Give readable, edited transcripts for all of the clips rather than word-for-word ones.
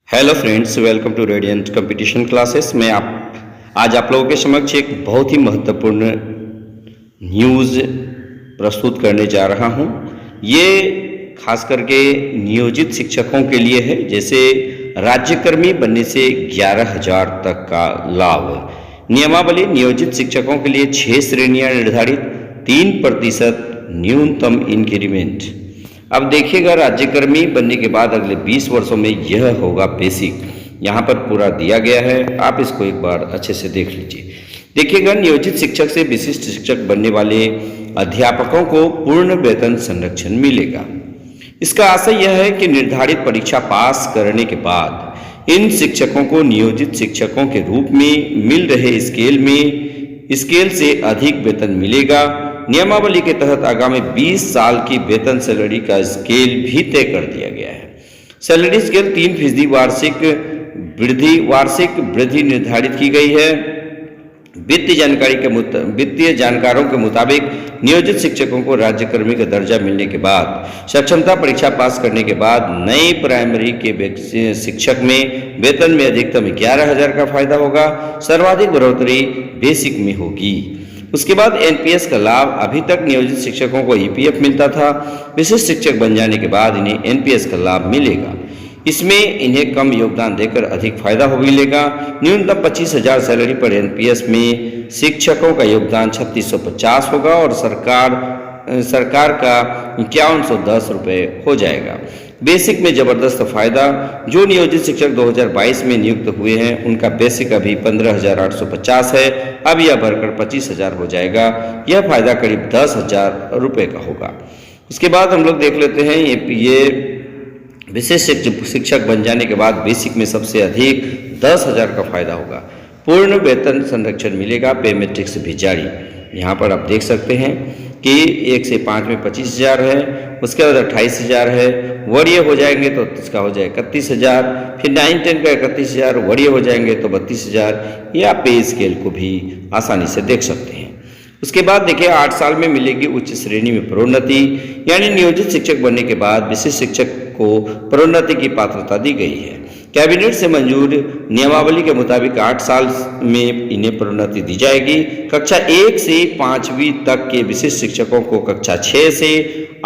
Hello friends, welcome to radiant competition classes. मैं आज आप लोगों के समक्ष एक बहुत ही महत्वपूर्ण न्यूज़ प्रस्तुत करने जा रहा हूं। ये खास करके नियोजित शिक्षकों के लिए है। जैसे राज्यकर्मी बनने से 11,000 तक का लाभ। नियमावली: नियोजित शिक्षकों के लिए 6 श्रेणियां निर्धारित, 3% न्यूनतम इंक्रीमेंट। अब देखिएगा, राज्यकर्मी बनने के बाद अगले 20 वर्षों में यह होगा बेसिक। यहाँ पर पूरा दिया गया है, आप इसको एक बार अच्छे से देख लीजिए। देखिएगा, नियोजित शिक्षक से विशिष्ट शिक्षक बनने वाले अध्यापकों को पूर्ण वेतन संरक्षण मिलेगा। इसका आशय यह है कि निर्धारित परीक्षा पास करने के बाद इन शिक्षकों को नियोजित शिक्षकों के रूप में मिल रहे स्केल से अधिक वेतन मिलेगा। नियमावली के तहत आगामी 20 साल की वेतन सैलरी का स्केल भी तय कर दिया गया है। सैलरी स्केल 3% वार्षिक वृद्धि निर्धारित की गई है। वित्तीय जानकारों के मुताबिक नियोजित शिक्षकों को राज्यकर्मी का दर्जा मिलने के बाद सक्षमता परीक्षा पास करने के बाद नए प्राइमरी के शिक्षक में वेतन में अधिकतम 11,000 का फायदा होगा। सर्वाधिक बढ़ोतरी बेसिक में होगी। उसके बाद एनपीएस का लाभ। अभी तक नियोजित शिक्षकों को ईपीएफ मिलता था। विशिष्ट शिक्षक बन जाने के बाद इन्हें एनपीएस का लाभ मिलेगा। इसमें इन्हें कम योगदान देकर अधिक फायदा हो मिलेगा। न्यूनतम 25,000 सैलरी पर एनपीएस में शिक्षकों का योगदान 3650 होगा और सरकार का 5110 रुपये हो जाएगा। बेसिक में जबरदस्त फायदा। जो नियोजित शिक्षक 2022 में नियुक्त हुए हैं उनका बेसिक अभी 15,850 है, अब यह बढ़कर 25,000 हो जाएगा। यह फायदा करीब 10,000 रुपये का होगा। उसके बाद हम लोग देख लेते हैं ये विशिष्ट शिक्षक बन जाने के बाद बेसिक में सबसे अधिक 10,000 का फायदा होगा। पूर्ण वेतन संरक्षण मिलेगा। पे मैट्रिक्स भी जारी। यहाँ पर आप देख सकते हैं कि 1 से 5 में 25,000 है, उसके बाद 28,000 है। वरीय हो जाएंगे तो इसका हो जाए 31,000, फिर 9-10 का 31,000, वरीय हो जाएंगे तो 32,000। या पे स्केल को भी आसानी से देख सकते हैं। उसके बाद देखिए, 8 साल में मिलेगी उच्च श्रेणी में प्रोन्नति, यानी नियोजित शिक्षक बनने के बाद विशिष्ट शिक्षक को प्रोन्नति की पात्रता दी गई है। कैबिनेट से मंजूर नियमावली के मुताबिक 8 साल में इन्हें प्रोन्नति दी जाएगी। कक्षा 1 से 5वीं तक के विशिष्ट शिक्षकों को कक्षा 6 से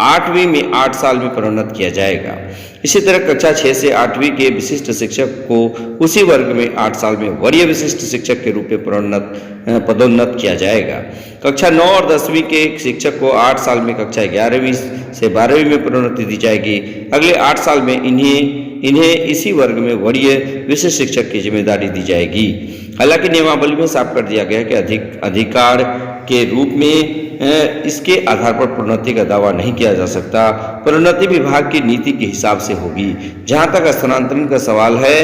8वीं में 8 साल में प्रोन्नत किया जाएगा। इसी तरह कक्षा 6 से 8वीं के विशिष्ट शिक्षक को उसी वर्ग में 8 साल में वरीय विशिष्ट शिक्षक के रूप में पदोन्नत किया जाएगा। कक्षा 9 और 10वीं के शिक्षक को 8 साल में कक्षा 11वीं से 12वीं में प्रोन्नति दी जाएगी। अगले 8 साल में इन्हें इसी वर्ग में वरीय विशिष्ट शिक्षक की जिम्मेदारी दी जाएगी। हालांकि नियमावली में साफ कर दिया गया है कि अधिकार के रूप में इसके आधार पर प्रोन्नति का दावा नहीं किया जा सकता। प्रोन्नति विभाग की नीति के हिसाब से होगी। जहां तक स्थानांतरण का सवाल है,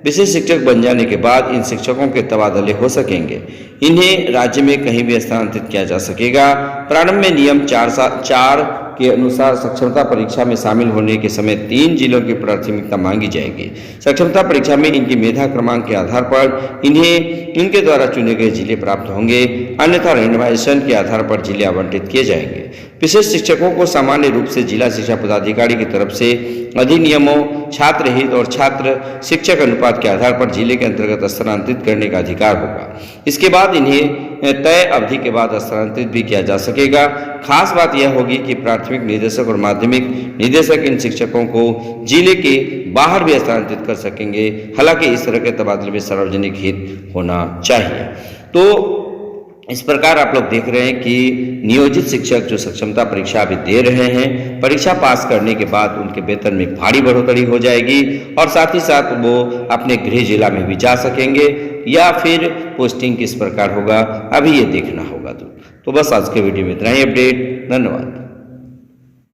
विशिष्ट शिक्षक बन जाने के बाद इन शिक्षकों के तबादले हो सकेंगे। इन्हें राज्य में कहीं भी स्थानांतरित किया जा सकेगा। प्रारंभ में नियम 4 के अनुसार सक्षमता परीक्षा में शामिल होने के समय 3 जिलों की प्राथमिकता मांगी जाएगी। सक्षमता परीक्षा में इनकी मेधा क्रमांक के आधार पर इन्हें इनके द्वारा चुने गए जिले प्राप्त होंगे, अन्यथा रैंडमाइजेशन के आधार पर जिले आवंटित किए जाएंगे। विशिष्ट शिक्षकों को सामान्य रूप से जिला शिक्षा पदाधिकारी की तरफ से अधिनियमों, छात्र हित और छात्र शिक्षक अनुपात के आधार पर जिले के अंतर्गत स्थानांतरित करने का अधिकार होगा। इसके बाद इन्हें तय अवधि के बाद स्थानांतरित भी किया जा सकेगा। खास बात यह होगी कि प्राथमिक निदेशक और माध्यमिक निदेशक इन शिक्षकों को जिले के बाहर भी स्थानांतरित कर सकेंगे। हालांकि इस तरह के तबादले में सार्वजनिक हित होना चाहिए। तो इस प्रकार आप लोग देख रहे हैं कि नियोजित शिक्षक जो सक्षमता परीक्षा अभी दे रहे हैं, परीक्षा पास करने के बाद उनके वेतन में भारी बढ़ोतरी हो जाएगी और साथ ही साथ वो अपने गृह जिला में भी जा सकेंगे या फिर पोस्टिंग किस प्रकार होगा अभी ये देखना होगा। तो बस आज के वीडियो में इतना ही अपडेट। धन्यवाद।